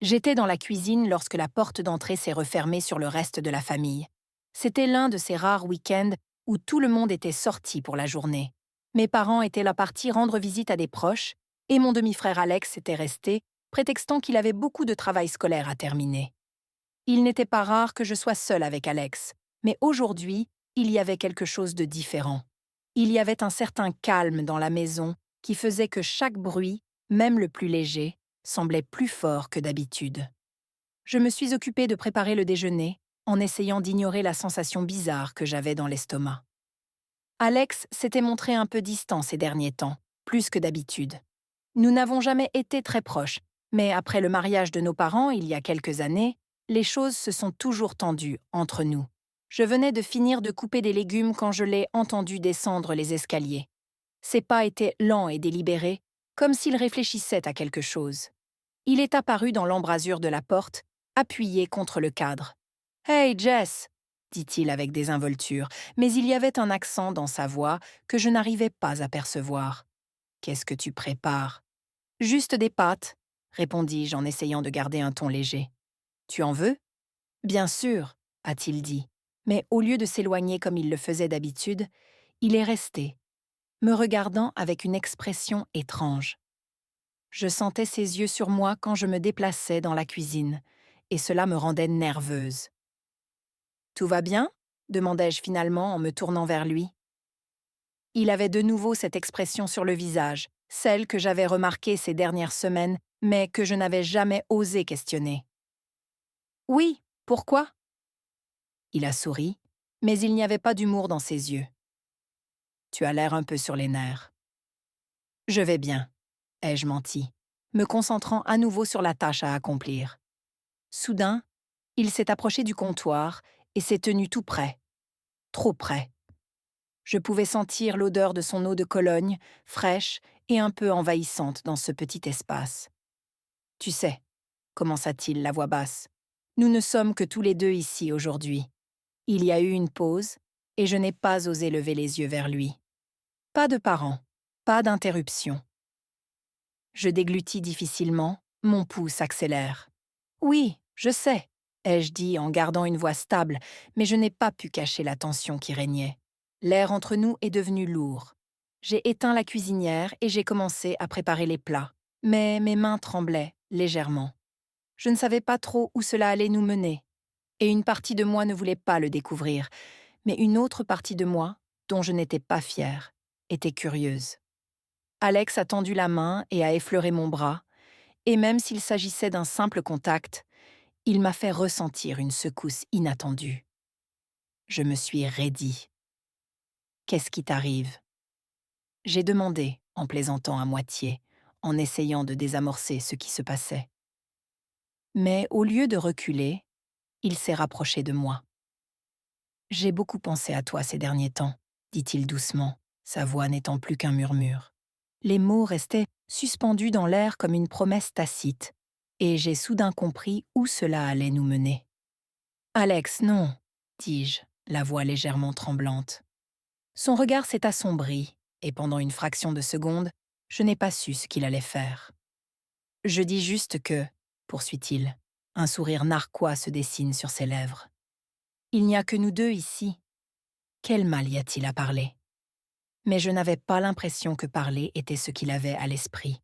J'étais dans la cuisine lorsque la porte d'entrée s'est refermée sur le reste de la famille. C'était l'un de ces rares week-ends où tout le monde était sorti pour la journée. Mes parents étaient là partis rendre visite à des proches, et mon demi-frère Alex était resté, prétextant qu'il avait beaucoup de travail scolaire à terminer. Il n'était pas rare que je sois seule avec Alex, mais aujourd'hui, il y avait quelque chose de différent. Il y avait un certain calme dans la maison qui faisait que chaque bruit, même le plus léger, semblait plus fort que d'habitude. Je me suis occupée de préparer le déjeuner, en essayant d'ignorer la sensation bizarre que j'avais dans l'estomac. Alex s'était montré un peu distant ces derniers temps, plus que d'habitude. Nous n'avons jamais été très proches, mais après le mariage de nos parents il y a quelques années, les choses se sont toujours tendues entre nous. Je venais de finir de couper des légumes quand je l'ai entendu descendre les escaliers. Ses pas étaient lents et délibérés, comme s'il réfléchissait à quelque chose. Il est apparu dans l'embrasure de la porte, appuyé contre le cadre. « Hey, Jess !» dit-il avec désinvolture, mais il y avait un accent dans sa voix que je n'arrivais pas à percevoir. « Qu'est-ce que tu prépares ?»« Juste des pâtes, » répondis-je en essayant de garder un ton léger. « Tu en veux ?»« Bien sûr, » a-t-il dit, mais au lieu de s'éloigner comme il le faisait d'habitude, il est resté, me regardant avec une expression étrange. Je sentais ses yeux sur moi quand je me déplaçais dans la cuisine, et cela me rendait nerveuse. « Tout va bien ?» demandai-je finalement en me tournant vers lui. Il avait de nouveau cette expression sur le visage, celle que j'avais remarquée ces dernières semaines, mais que je n'avais jamais osé questionner. « Oui, pourquoi ?» Il a souri, mais il n'y avait pas d'humour dans ses yeux. « Tu as l'air un peu sur les nerfs. »« Je vais bien, » ai-je menti, me concentrant à nouveau sur la tâche à accomplir. Soudain, il s'est approché du comptoir et s'est tenu tout près, trop près. Je pouvais sentir l'odeur de son eau de Cologne, fraîche et un peu envahissante dans ce petit espace. « Tu sais, » commença-t-il la voix basse, « nous ne sommes que tous les deux ici aujourd'hui. Il y a eu une pause et je n'ai pas osé lever les yeux vers lui. Pas de parents, pas d'interruption. Je déglutis difficilement, mon pouls s'accélère. « Oui, je sais, » ai-je dit en gardant une voix stable, mais je n'ai pas pu cacher la tension qui régnait. L'air entre nous est devenu lourd. J'ai éteint la cuisinière et j'ai commencé à préparer les plats, mais mes mains tremblaient légèrement. Je ne savais pas trop où cela allait nous mener, et une partie de moi ne voulait pas le découvrir, mais une autre partie de moi, dont je n'étais pas fière, était curieuse. Alex a tendu la main et a effleuré mon bras, et même s'il s'agissait d'un simple contact, il m'a fait ressentir une secousse inattendue. Je me suis raidie. « Qu'est-ce qui t'arrive ?» J'ai demandé, en plaisantant à moitié, en essayant de désamorcer ce qui se passait. Mais au lieu de reculer, il s'est rapproché de moi. « J'ai beaucoup pensé à toi ces derniers temps, » dit-il doucement, sa voix n'étant plus qu'un murmure. Les mots restaient suspendus dans l'air comme une promesse tacite, et j'ai soudain compris où cela allait nous mener. « Alex, non, » dis-je, la voix légèrement tremblante. Son regard s'est assombri, et pendant une fraction de seconde, je n'ai pas su ce qu'il allait faire. « Je dis juste que, » poursuit-il, un sourire narquois se dessine sur ses lèvres. « Il n'y a que nous deux ici. Quel mal y a-t-il à parler ?» Mais je n'avais pas l'impression que parler était ce qu'il avait à l'esprit.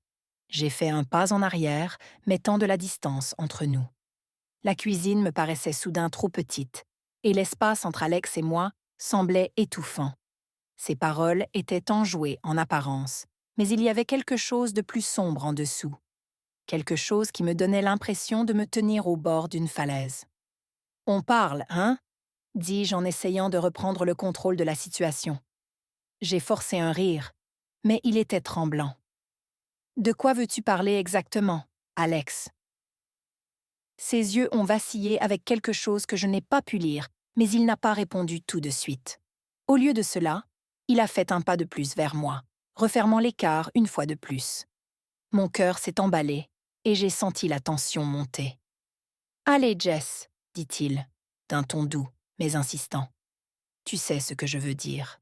J'ai fait un pas en arrière, mettant de la distance entre nous. La cuisine me paraissait soudain trop petite, et l'espace entre Alex et moi semblait étouffant. Ses paroles étaient enjouées en apparence, mais il y avait quelque chose de plus sombre en dessous. Quelque chose qui me donnait l'impression de me tenir au bord d'une falaise. « On parle, hein ?» dis-je en essayant de reprendre le contrôle de la situation. J'ai forcé un rire, mais il était tremblant. « De quoi veux-tu parler exactement, Alex ?» Ses yeux ont vacillé avec quelque chose que je n'ai pas pu lire, mais il n'a pas répondu tout de suite. Au lieu de cela, il a fait un pas de plus vers moi, refermant l'écart une fois de plus. Mon cœur s'est emballé et j'ai senti la tension monter. « Allez, Jess, » dit-il, d'un ton doux, mais insistant. « Tu sais ce que je veux dire. »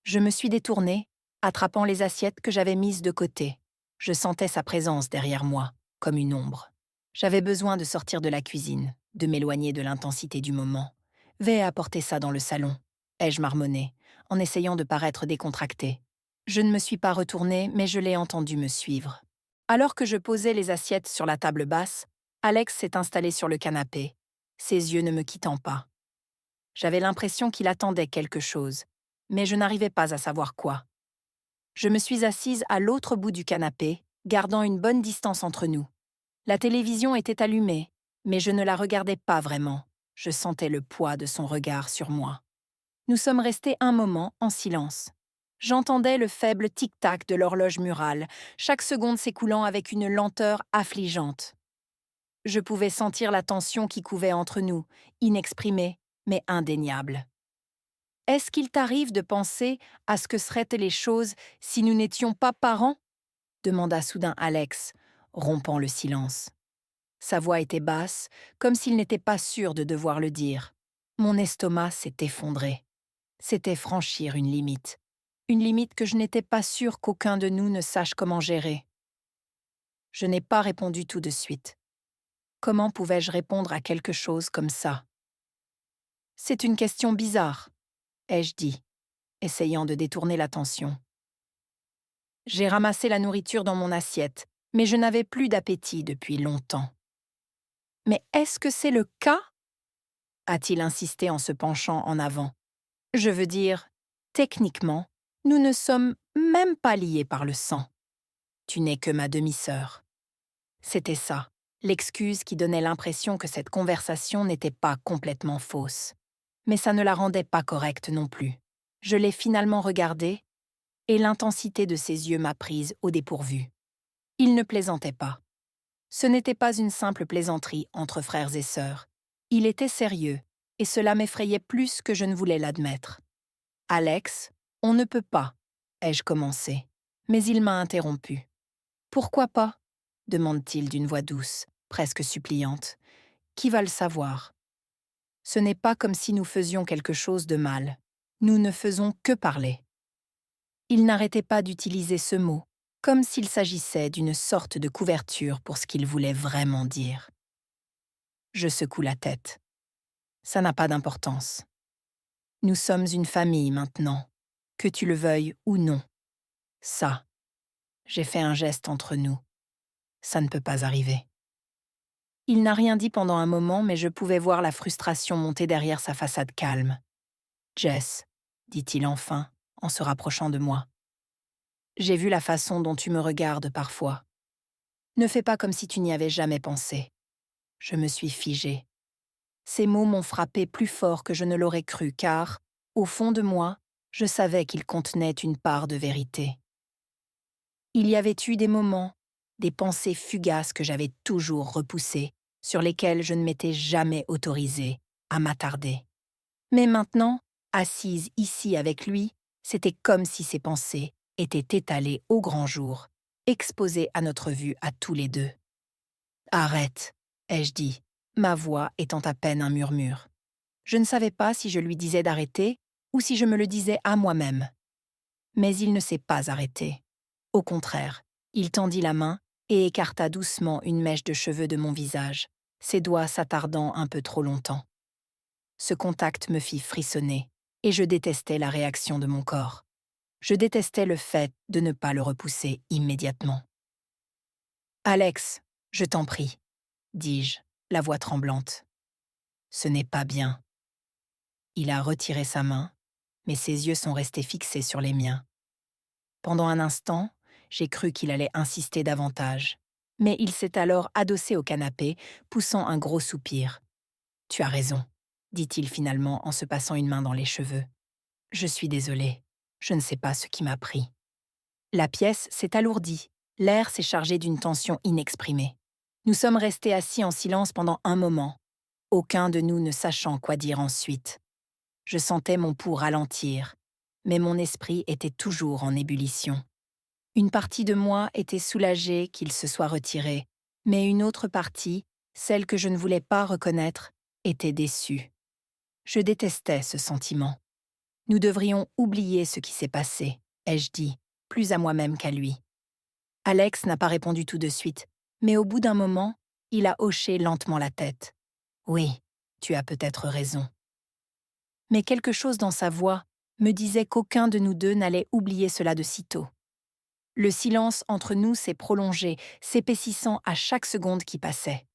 Je me suis détournée, attrapant les assiettes que j'avais mises de côté. Je sentais sa présence derrière moi, comme une ombre. J'avais besoin de sortir de la cuisine, de m'éloigner de l'intensité du moment. Va apporter ça dans le salon, ai-je marmonné, en essayant de paraître décontractée. Je ne me suis pas retournée, mais je l'ai entendu me suivre. Alors que je posais les assiettes sur la table basse, Alex s'est installé sur le canapé, ses yeux ne me quittant pas. J'avais l'impression qu'il attendait quelque chose, mais je n'arrivais pas à savoir quoi. Je me suis assise à l'autre bout du canapé, gardant une bonne distance entre nous. La télévision était allumée, mais je ne la regardais pas vraiment. Je sentais le poids de son regard sur moi. Nous sommes restés un moment en silence. J'entendais le faible tic-tac de l'horloge murale, chaque seconde s'écoulant avec une lenteur affligeante. Je pouvais sentir la tension qui couvait entre nous, inexprimée, mais indéniable. Est-ce qu'il t'arrive de penser à ce que seraient les choses si nous n'étions pas parents ? Demanda soudain Alex, rompant le silence. Sa voix était basse, comme s'il n'était pas sûr de devoir le dire. Mon estomac s'est effondré. C'était franchir une limite. Une limite que je n'étais pas sûre qu'aucun de nous ne sache comment gérer. Je n'ai pas répondu tout de suite. Comment pouvais-je répondre à quelque chose comme ça ? C'est une question bizarre, ai-je dit, essayant de détourner l'attention. J'ai ramassé la nourriture dans mon assiette, mais je n'avais plus d'appétit depuis longtemps. Mais est-ce que c'est le cas ? A-t-il insisté en se penchant en avant. Je veux dire, techniquement, nous ne sommes même pas liés par le sang. Tu n'es que ma demi-sœur. C'était ça, l'excuse qui donnait l'impression que cette conversation n'était pas complètement fausse. Mais ça ne la rendait pas correcte non plus. Je l'ai finalement regardé, et l'intensité de ses yeux m'a prise au dépourvu. Il ne plaisantait pas. Ce n'était pas une simple plaisanterie entre frères et sœurs. Il était sérieux, et cela m'effrayait plus que je ne voulais l'admettre. « Alex, on ne peut pas », ai-je commencé, mais il m'a interrompu. « Pourquoi pas ?» demande-t-il d'une voix douce, presque suppliante. « Qui va le savoir ?» Ce n'est pas comme si nous faisions quelque chose de mal. Nous ne faisons que parler. Il n'arrêtait pas d'utiliser ce mot, comme s'il s'agissait d'une sorte de couverture pour ce qu'il voulait vraiment dire. Je secoue la tête. Ça n'a pas d'importance. Nous sommes une famille maintenant, que tu le veuilles ou non. Ça, j'ai fait un geste entre nous. Ça ne peut pas arriver. Il n'a rien dit pendant un moment, mais je pouvais voir la frustration monter derrière sa façade calme. « Jess, » dit-il enfin, en se rapprochant de moi. « J'ai vu la façon dont tu me regardes parfois. Ne fais pas comme si tu n'y avais jamais pensé. » Je me suis figée. Ces mots m'ont frappé plus fort que je ne l'aurais cru, car, au fond de moi, je savais qu'ils contenaient une part de vérité. Il y avait eu des moments, des pensées fugaces que j'avais toujours repoussées, sur lesquelles je ne m'étais jamais autorisée à m'attarder. Mais maintenant, assise ici avec lui, c'était comme si ces pensées étaient étalées au grand jour, exposées à notre vue à tous les deux. « Arrête », ai-je dit, ma voix étant à peine un murmure. Je ne savais pas si je lui disais d'arrêter ou si je me le disais à moi-même. Mais il ne s'est pas arrêté. Au contraire, il tendit la main et écarta doucement une mèche de cheveux de mon visage, ses doigts s'attardant un peu trop longtemps. Ce contact me fit frissonner, et je détestais la réaction de mon corps. Je détestais le fait de ne pas le repousser immédiatement. « Alex, je t'en prie, » dis-je, la voix tremblante. « Ce n'est pas bien. » Il a retiré sa main, mais ses yeux sont restés fixés sur les miens. Pendant un instant, j'ai cru qu'il allait insister davantage, mais il s'est alors adossé au canapé, poussant un gros soupir. « Tu as raison, » dit-il finalement en se passant une main dans les cheveux. « Je suis désolée, je ne sais pas ce qui m'a pris. » La pièce s'est alourdie, l'air s'est chargé d'une tension inexprimée. Nous sommes restés assis en silence pendant un moment, aucun de nous ne sachant quoi dire ensuite. Je sentais mon pouls ralentir, mais mon esprit était toujours en ébullition. Une partie de moi était soulagée qu'il se soit retiré, mais une autre partie, celle que je ne voulais pas reconnaître, était déçue. Je détestais ce sentiment. Nous devrions oublier ce qui s'est passé, ai-je dit, plus à moi-même qu'à lui. Alex n'a pas répondu tout de suite, mais au bout d'un moment, Il a hoché lentement la tête. Oui, tu as peut-être raison. Mais quelque chose dans sa voix me disait qu'aucun de nous deux n'allait oublier cela de sitôt. Le silence entre nous s'est prolongé, s'épaississant à chaque seconde qui passait.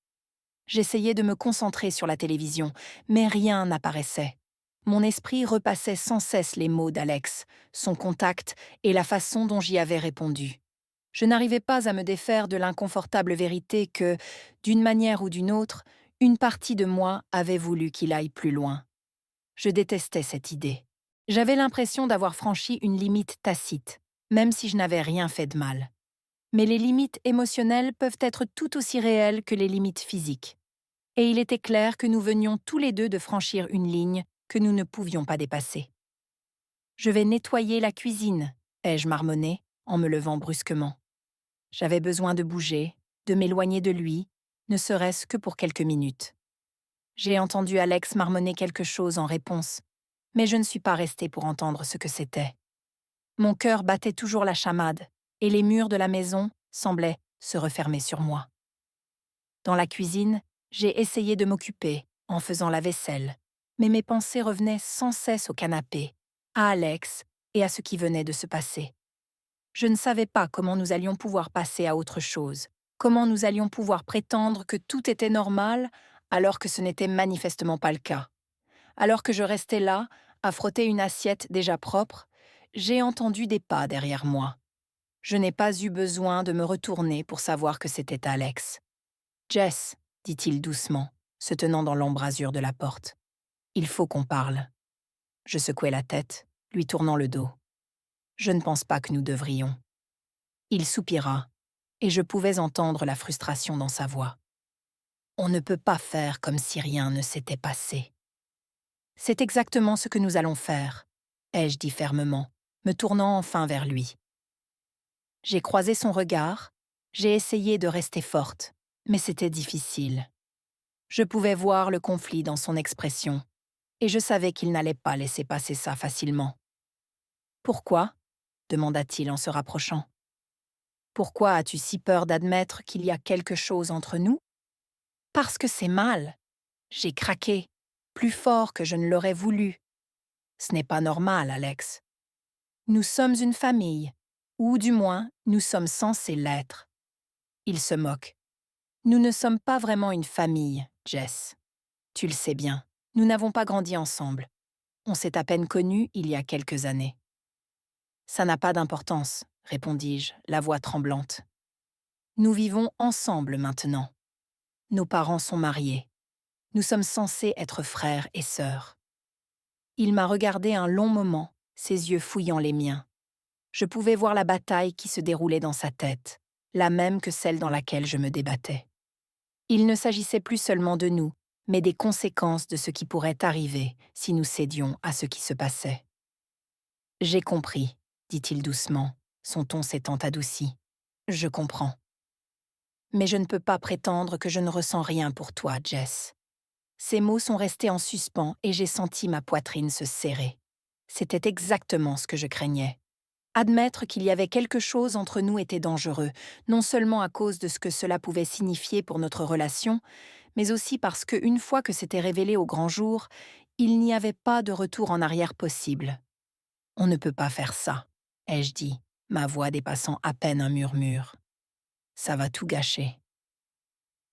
J'essayais de me concentrer sur la télévision, mais rien n'apparaissait. Mon esprit repassait sans cesse les mots d'Alex, son contact et la façon dont j'y avais répondu. Je n'arrivais pas à me défaire de l'inconfortable vérité que, d'une manière ou d'une autre, une partie de moi avait voulu qu'il aille plus loin. Je détestais cette idée. J'avais l'impression d'avoir franchi une limite tacite, même si je n'avais rien fait de mal. Mais les limites émotionnelles peuvent être tout aussi réelles que les limites physiques. Et il était clair que nous venions tous les deux de franchir une ligne que nous ne pouvions pas dépasser. Je vais nettoyer la cuisine, ai-je marmonné en me levant brusquement. J'avais besoin de bouger, de m'éloigner de lui, ne serait-ce que pour quelques minutes. J'ai entendu Alex marmonner quelque chose en réponse, mais je ne suis pas restée pour entendre ce que c'était. Mon cœur battait toujours la chamade, et les murs de la maison semblaient se refermer sur moi. Dans la cuisine, j'ai essayé de m'occuper en faisant la vaisselle, mais mes pensées revenaient sans cesse au canapé, à Alex et à ce qui venait de se passer. Je ne savais pas comment nous allions pouvoir passer à autre chose, comment nous allions pouvoir prétendre que tout était normal alors que ce n'était manifestement pas le cas. Alors que je restais là, à frotter une assiette déjà propre, j'ai entendu des pas derrière moi. Je n'ai pas eu besoin de me retourner pour savoir que c'était Alex. « Jess », dit-il doucement, se tenant dans l'embrasure de la porte. « Il faut qu'on parle. » Je secouai la tête, lui tournant le dos. « Je ne pense pas que nous devrions. » Il soupira, et je pouvais entendre la frustration dans sa voix. « On ne peut pas faire comme si rien ne s'était passé. » « C'est exactement ce que nous allons faire, » ai-je dit fermement, me tournant enfin vers lui. J'ai croisé son regard, j'ai essayé de rester forte, mais c'était difficile. Je pouvais voir le conflit dans son expression, et je savais qu'il n'allait pas laisser passer ça facilement. « Pourquoi ?» demanda-t-il en se rapprochant. « Pourquoi as-tu si peur d'admettre qu'il y a quelque chose entre nous ? » « Parce que c'est mal. J'ai craqué, plus fort que je ne l'aurais voulu. Ce n'est pas normal, Alex. Nous sommes une famille, ou du moins, nous sommes censés l'être. » Il se moque. « Nous ne sommes pas vraiment une famille, Jess. Tu le sais bien, nous n'avons pas grandi ensemble. On s'est à peine connus il y a quelques années. » « Ça n'a pas d'importance, » répondis-je, la voix tremblante. « Nous vivons ensemble maintenant. Nos parents sont mariés. Nous sommes censés être frères et sœurs. » Il m'a regardé un long moment, ses yeux fouillant les miens. Je pouvais voir la bataille qui se déroulait dans sa tête, la même que celle dans laquelle je me débattais. Il ne s'agissait plus seulement de nous, mais des conséquences de ce qui pourrait arriver si nous cédions à ce qui se passait. « J'ai compris, » dit-il doucement, son ton s'étant adouci. « Je comprends. Mais je ne peux pas prétendre que je ne ressens rien pour toi, Jess. » Ces mots sont restés en suspens et j'ai senti ma poitrine se serrer. C'était exactement ce que je craignais. Admettre qu'il y avait quelque chose entre nous était dangereux, non seulement à cause de ce que cela pouvait signifier pour notre relation, mais aussi parce que, une fois que c'était révélé au grand jour, il n'y avait pas de retour en arrière possible. « On ne peut pas faire ça, » ai-je dit, ma voix dépassant à peine un murmure. « Ça va tout gâcher. »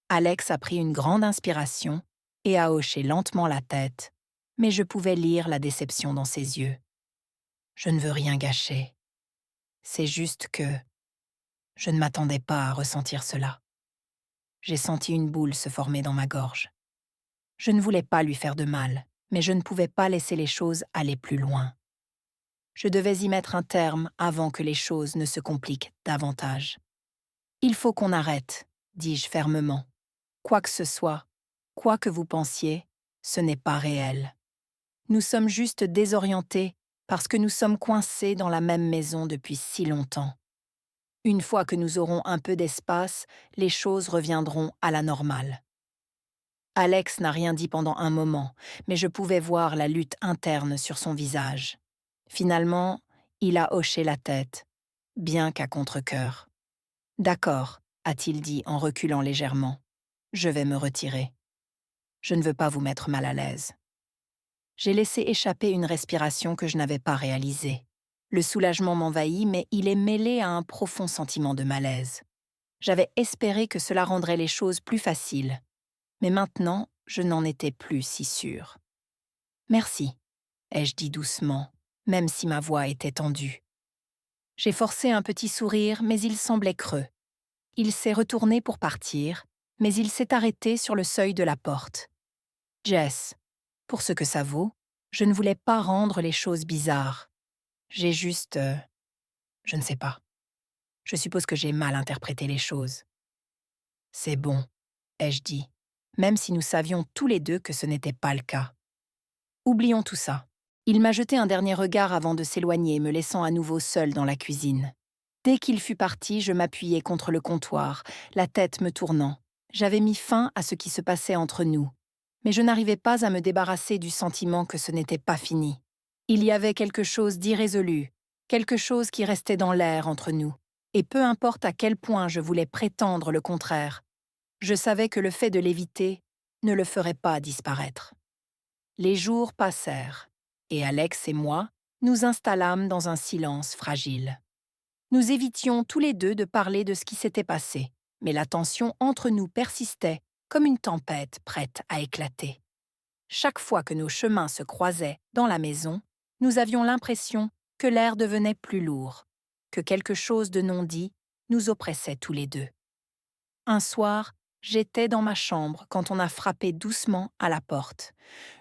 Alex a pris une grande inspiration et a hoché lentement la tête, mais je pouvais lire la déception dans ses yeux. « Je ne veux rien gâcher. C'est juste que je ne m'attendais pas à ressentir cela. » J'ai senti une boule se former dans ma gorge. Je ne voulais pas lui faire de mal, mais je ne pouvais pas laisser les choses aller plus loin. Je devais y mettre un terme avant que les choses ne se compliquent davantage. « Il faut qu'on arrête, » dis-je fermement. « Quoi que ce soit, quoi que vous pensiez, ce n'est pas réel. Nous sommes juste désorientés parce que nous sommes coincés dans la même maison depuis si longtemps. Une fois que nous aurons un peu d'espace, les choses reviendront à la normale. » Alex n'a rien dit pendant un moment, mais je pouvais voir la lutte interne sur son visage. Finalement, il a hoché la tête, bien qu'à contre-cœur. « D'accord, » a-t-il dit en reculant légèrement. Je vais me retirer. Je ne veux pas vous mettre mal à l'aise. J'ai laissé échapper une respiration que je n'avais pas réalisée. Le soulagement m'envahit, mais il est mêlé à un profond sentiment de malaise. J'avais espéré que cela rendrait les choses plus faciles, mais maintenant, je n'en étais plus si sûre. Merci, ai-je dit doucement, même si ma voix était tendue. J'ai forcé un petit sourire, mais il semblait creux. Il s'est retourné pour partir, mais il s'est arrêté sur le seuil de la porte. Jess, pour ce que ça vaut, je ne voulais pas rendre les choses bizarres. J'ai juste... je ne sais pas. Je suppose que j'ai mal interprété les choses. C'est bon, ai-je dit, même si nous savions tous les deux que ce n'était pas le cas. Oublions tout ça. Il m'a jeté un dernier regard avant de s'éloigner, me laissant à nouveau seule dans la cuisine. Dès qu'il fut parti, je m'appuyai contre le comptoir, la tête me tournant. J'avais mis fin à ce qui se passait entre nous. Mais je n'arrivais pas à me débarrasser du sentiment que ce n'était pas fini. Il y avait quelque chose d'irrésolu, quelque chose qui restait dans l'air entre nous. Et peu importe à quel point je voulais prétendre le contraire, je savais que le fait de l'éviter ne le ferait pas disparaître. Les jours passèrent, et Alex et moi nous installâmes dans un silence fragile. Nous évitions tous les deux de parler de ce qui s'était passé, mais la tension entre nous persistait comme une tempête prête à éclater. Chaque fois que nos chemins se croisaient dans la maison, nous avions l'impression que l'air devenait plus lourd, que quelque chose de non dit nous oppressait tous les deux. Un soir, j'étais dans ma chambre quand on a frappé doucement à la porte.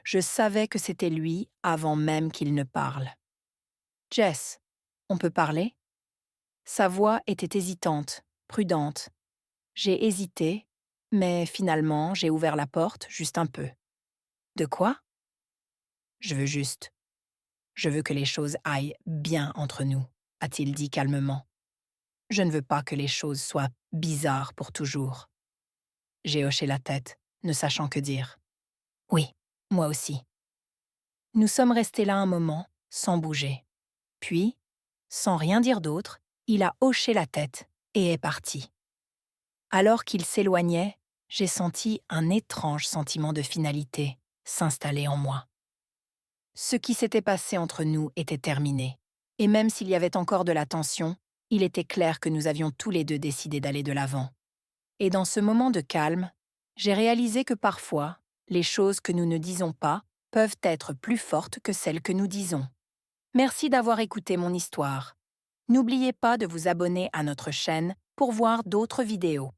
Je savais que c'était lui avant même qu'il ne parle. « Jess, on peut parler ?» Sa voix était hésitante, prudente. J'ai hésité, mais finalement, j'ai ouvert la porte juste un peu. « De quoi ?»« Je veux juste. Je veux que les choses aillent bien entre nous, » a-t-il dit calmement. « Je ne veux pas que les choses soient bizarres pour toujours. » J'ai hoché la tête, ne sachant que dire. « Oui, moi aussi. » Nous sommes restés là un moment, sans bouger. Puis, sans rien dire d'autre, il a hoché la tête et est parti. Alors qu'il s'éloignait, j'ai senti un étrange sentiment de finalité s'installer en moi. Ce qui s'était passé entre nous était terminé, et même s'il y avait encore de la tension, il était clair que nous avions tous les deux décidé d'aller de l'avant. Et dans ce moment de calme, j'ai réalisé que parfois, les choses que nous ne disons pas peuvent être plus fortes que celles que nous disons. Merci d'avoir écouté mon histoire. N'oubliez pas de vous abonner à notre chaîne pour voir d'autres vidéos.